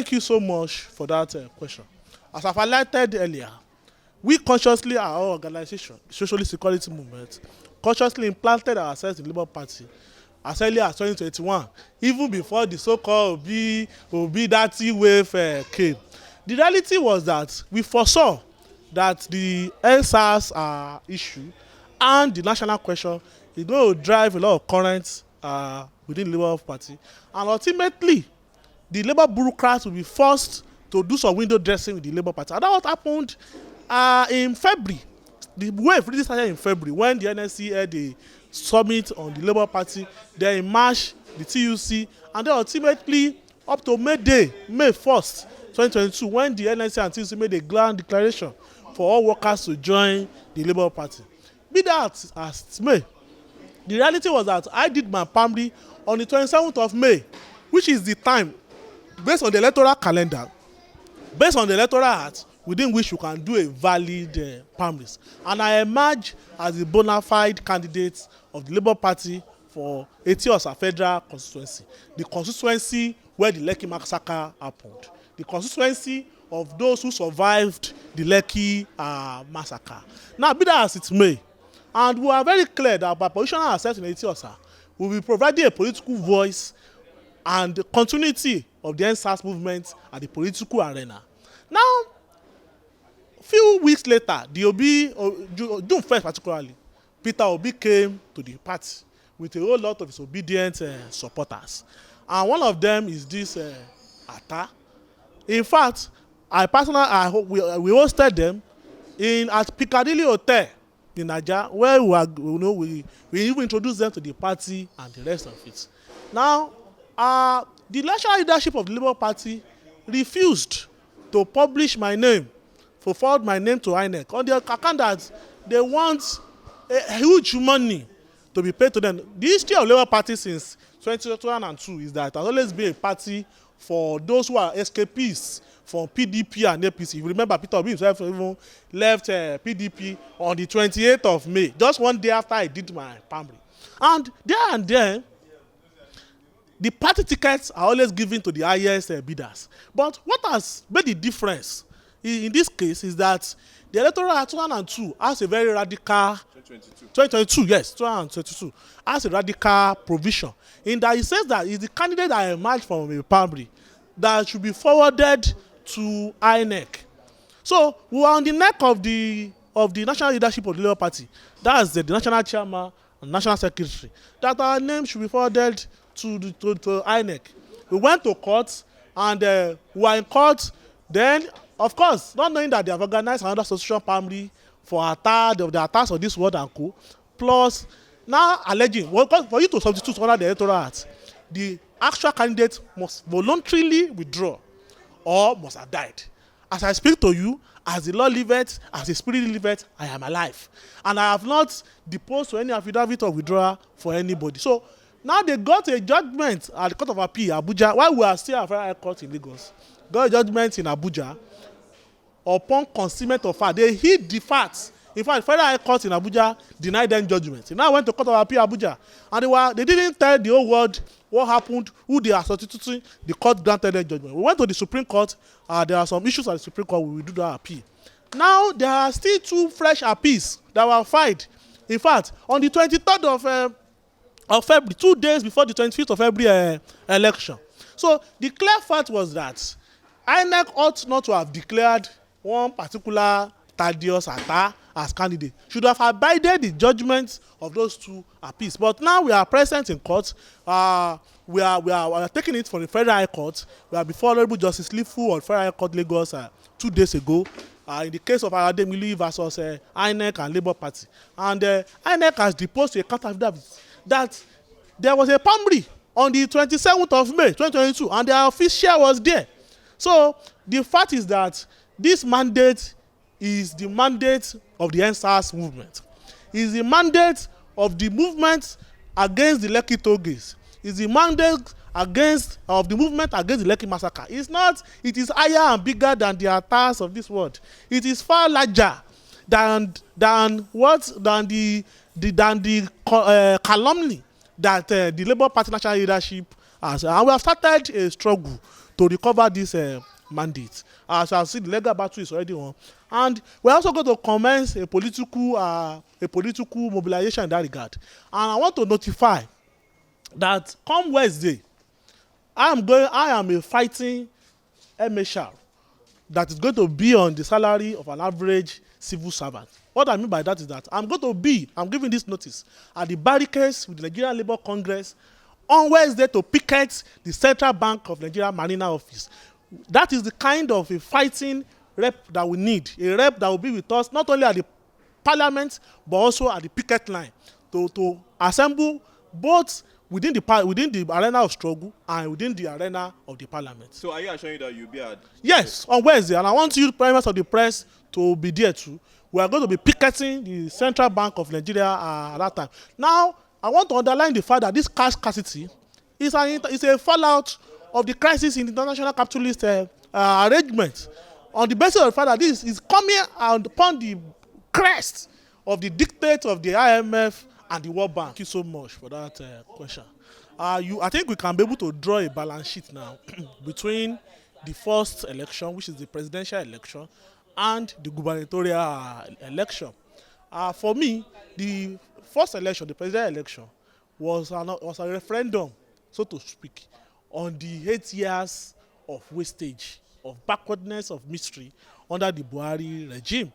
Thank you so much for that question. As I've highlighted earlier, we consciously, our organization, Social Security Movement, consciously implanted ourselves in the Labour Party as early as 2021, even before the so-called Obi Dati wave came. The reality was that we foresaw that the NSAS issue and the national question is going to drive a lot of currents within the Labour Party, and ultimately the Labour bureaucrats will be forced to do some window dressing with the Labour Party. And that what happened in February. The wave really started in February when the NSC had a summit on the Labour Party. Then in March, the TUC, and then ultimately up to May 1st, 2022, when the NSC and TUC made a grand declaration for all workers to join the Labour Party. Be that as it may, the reality was that I did my primary on the 27th of May, which is the time, based on the electoral calendar, based on the electoral act, within which you can do a valid primaries. And I emerged as a bona fide candidate of the Labour Party for Etiosa Federal Constituency, the constituency where the Lekki massacre happened, the constituency of those who survived the Lekki massacre. Now, be that as it may, and we are very clear that by positioning ourselves in Etiosa, we will be providing a political voice and the continuity of the NSAS movement at the political arena. Now, few weeks later, the Obi, June 1st particularly, Peter Obi came to the party with a whole lot of his obedient supporters. And one of them is this Ata. In fact, we hosted them at Piccadilly Hotel in Naija, where we even introduced them to the party and the rest of it. Now, the national leadership of the Labour Party refused to publish my name, to forward my name to INEC on the account that they want a huge money to be paid to them. The history of Labour Party since 2002 is that it has always been a party for those who are escapees from PDP and APC. If you remember, Peter Obi himself even left PDP on the 28th of May, just one day after I did my primary. And then, the party tickets are always given to the highest bidders. But what has made the difference in this case is that the electoral act 2002 has a very radical 2022, yes, 2022 has a radical provision in that it says that it's the candidate that emerged from a primary that should be forwarded to INEC. So we are on the neck of the national leadership of the Labour Party. That's the national chairman and national secretary, that our name should be forwarded to INEC. We went to court and we were in court. Then, of course, not knowing that they have organized another association primary for the attacks of this word and co. Plus, now alleging, well, for you to substitute under the electoral act, the actual candidate must voluntarily withdraw or must have died. As I speak to you, as the law liveth, as the spirit liveth, I am alive. And I have not deposed to any affidavit of withdrawal for anybody. So, now they got a judgment at the Court of Appeal, Abuja, while we are still at Federal High Court in Lagos. Got a judgment in Abuja upon concealment of fact. They hid the facts. In fact, Federal High Court in Abuja denied them judgment. They now went to Court of Appeal Abuja, and they didn't tell the whole world what happened, who they are substituting. The court granted them judgment. We went to the Supreme Court. There are some issues at the Supreme Court. We will do that appeal. Now there are still two fresh appeals that were filed. In fact, on the 23rd of February, 2 days before the 25th of February election. So the clear fact was that INEC ought not to have declared one particular Thaddeus Ata as candidate. Should have abided the judgment of those two appeals. But now we are present in court. We are taking it from the Federal High Court. We are before Honorable Justice Lifu of Federal High Court Lagos 2 days ago. In the case of Ademiluyi versus INEC and Labour Party. And INEC has deposed to a court affidavit that there was a primary on the 27th of May 2022 and their official was there. So the fact is that this mandate is the mandate of the NSAS movement. Is the mandate of the movement against the Lekki Togies. Is the mandate of the movement against the Lekki massacre. It's not. It is higher and bigger than the attacks of this world. It is far larger than the calumny that the Labour Party national leadership has. And we have started a struggle to recover this mandate. As I see, the legal battle is already on, and we're also going to commence a political mobilization in that regard. And I want to notify that come Wednesday, I am a fighting MHR that is going to be on the salary of an average civil servant. What I mean by that is that I'm giving this notice at the barricades with the Nigerian Labour Congress on Wednesday to picket the Central Bank of Nigeria Marina office. That is the kind of a fighting rep that we need, a rep that will be with us not only at the parliament but also at the picket line to assemble both within the arena of struggle and within the arena of the parliament. So are you assuring that you'll be at? Yes, on Wednesday, and I want you, members of the press, to be there too. We are going to be picketing the Central Bank of Nigeria at that time. Now, I want to underline the fact that this cash scarcity is a fallout of the crisis in the international capitalist arrangement, on the basis of the fact that this is coming upon the crest of the dictate of the IMF and the World Bank. Thank you so much for that question. I think we can be able to draw a balance sheet now between the first election, which is the presidential election, and the gubernatorial election. For me, the first election, the presidential election, was a referendum, so to speak, on the 8 years of wastage, of backwardness, of mystery under the Buhari regime.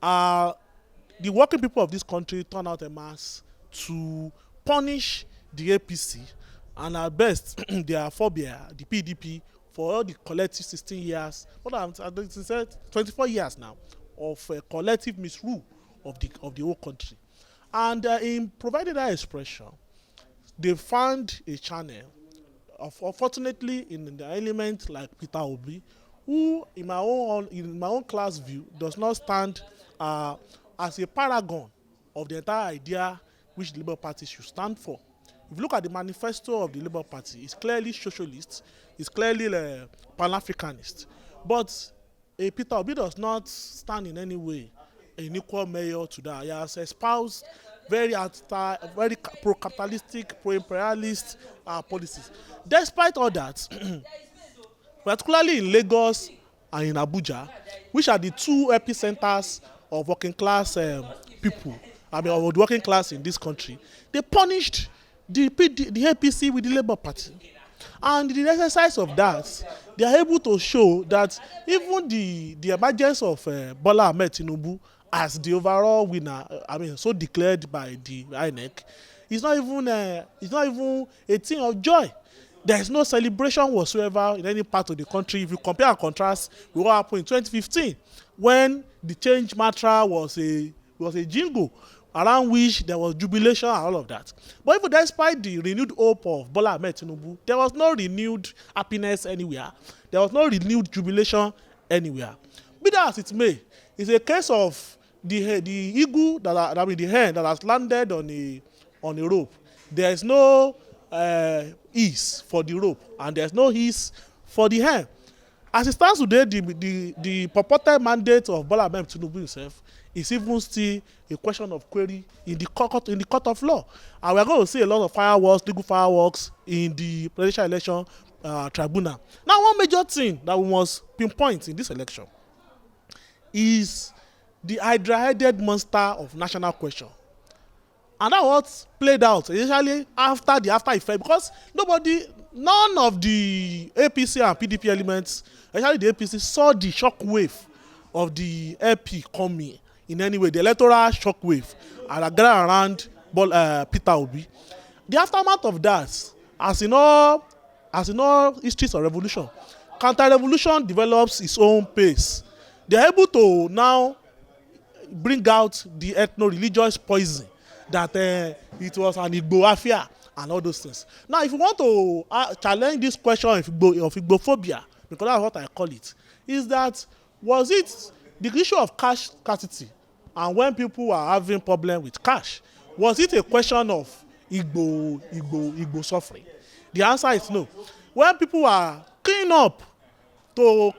The working people of this country turned out en masse to punish the APC and at best their forebear, the PDP, for all the collective 16 years, 24 years now, of collective misrule of the whole country. And in providing that expression, they found a channel. Unfortunately, in the element like Peter Obi, who in my own class view does not stand as a paragon of the entire idea which the Labour Party should stand for. If you look at the manifesto of the Labour Party, it's clearly socialist, it's clearly Pan-Africanist. But Peter Obi does not stand in any way an equal measure to that. He has espoused very pro-capitalistic, pro-imperialist policies. Despite all that, particularly in Lagos and in Abuja, which are the two epicenters of working class people, of the working class in this country, they punished the APC with the Labour Party. And in the exercise of that, they are able to show that even the emergence of Bola Ahmed Tinubu as the overall winner, so declared by the INEC, is not even a thing of joy. There is no celebration whatsoever in any part of the country. If you compare and contrast with what happened in 2015, when the change mantra was a jingle around which there was jubilation and all of that. But even despite the renewed hope of Bola Ahmed Tinubu, there was no renewed happiness anywhere. There was no renewed jubilation anywhere. Be that as it may, it's a case of the eagle the hen that has landed on a rope. There is no ease for the rope, and there is no ease for the hen. As it stands today, the purported mandate of Bola Ahmed Tinubu himself is even still a question of query in the court of law. And we are going to see a lot of legal fireworks in the presidential election tribunal. Now, one major thing that we must pinpoint in this election is the hydra-headed monster of national question. And that was played out essentially after effect, because none of the APC and PDP elements, especially the APC, saw the shock wave of the LP coming in any way, the electoral shock wave around Peter Obi. The aftermath of that, as in all histories of revolution, counter-revolution develops its own pace. They are able to now bring out the ethno-religious poison that it was an Igbo affair and all those things. Now, if you want to challenge this question of Igbophobia, because that's what I call it, is that was it the issue of cash scarcity, and when people are having problem with cash, was it a question of Igbo suffering? The answer is no. When people are cleaning up to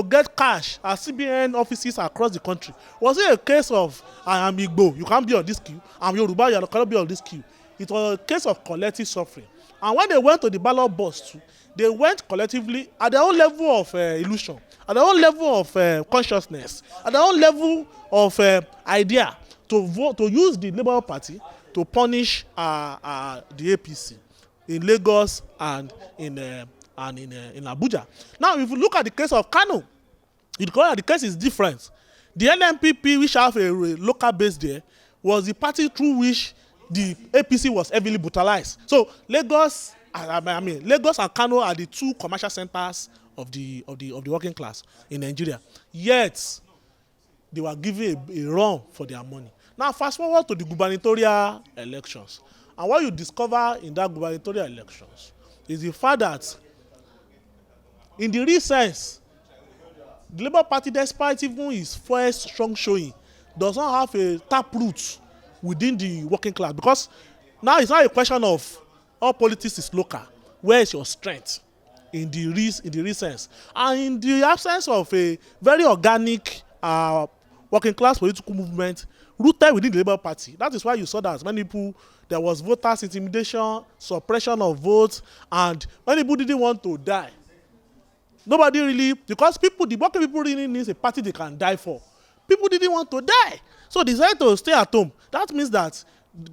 get cash at CBN offices across the country, was it a case of I am Igbo, you can't be on this queue, I'm Yoruba, you cannot be on this queue? It was a case of collective suffering. And when they went to the ballot box too, they went collectively at their own level of illusion, at their own level of consciousness, at their own level of idea to vote, to use the Labour Party to punish the APC in Lagos and in Abuja. Now, if you look at the case of Kano, the case is different. The NNPP, which have a local base there, was the party through which the APC was heavily brutalized. So Lagos, Lagos and Kano are the two commercial centers of the working class in Nigeria. Yet they were given a run for their money. Now fast forward to the gubernatorial elections, and what you discover in that gubernatorial elections is the fact that in the real sense, the Labour Party, despite even its first strong showing, does not have a taproot within the working class, because now it's not a question of all politics is local. Where is your strength in the real sense? And in the absence of a very organic working class political movement rooted within the Labour Party, that is why you saw that many people, there was voters intimidation, suppression of votes, and many people didn't want to die. Nobody really, because the working people really needs a party they can die for. People didn't want to die, so they decided to stay at home. That means that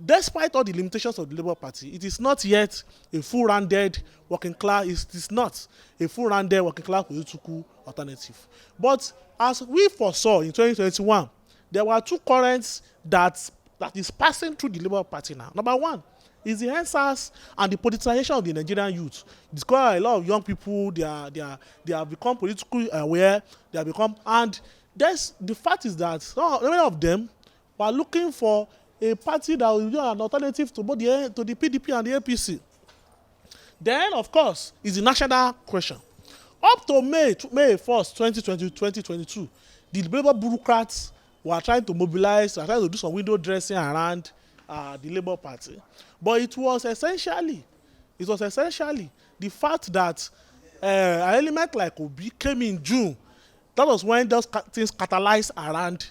despite all the limitations of the Labour Party, it is not yet a full-rounded working class. It is not a full-rounded working class political alternative. But as we foresaw in 2021, there were two currents that is passing through the Labour Party now. Number one is the answers and the politicization of the Nigerian youth. Discover a lot of young people, they have become politically aware, they have become, and the fact is that many of them were looking for a party that will be an alternative to both to the PDP and the APC. Then, of course, is the national question. Up to May 1st, 2022, the Labour bureaucrats were trying to mobilize, were trying to do some window dressing around the Labour Party. But it was essentially the fact that an element like Obi came in June. That was when those things catalyzed around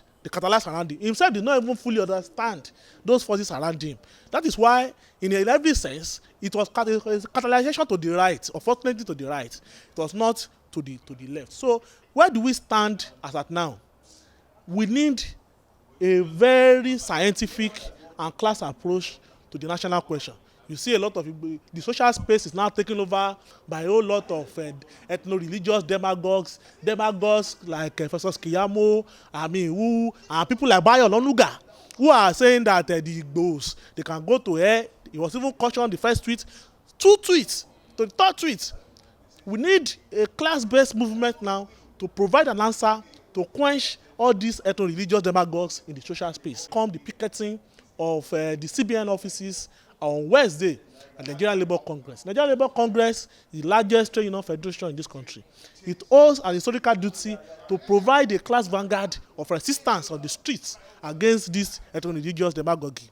him. Himself did not even fully understand those forces around him. That is why, in every sense, it was catalyzation to the right, unfortunately to the right. It was not to the left. So where do we stand as at now? We need a very scientific and class approach to the national question. You see a lot of the social space is now taken over by a whole lot of ethno-religious demagogues like Professor Kiyamo, and people like Bayo Lonuga, who are saying that the Igbos, they can go to air. He was even cautioned the first tweet, 2 tweets, to the third tweet. We need a class-based movement now to provide an answer to quench all these ethno-religious demagogues in the social space. Come the picketing of the CBN offices on Wednesday at the Nigerian Labour Congress. Nigerian Labour Congress is the largest trade union federation in this country. It owes an historical duty to provide a class vanguard of resistance on the streets against this ethno-religious demagogy.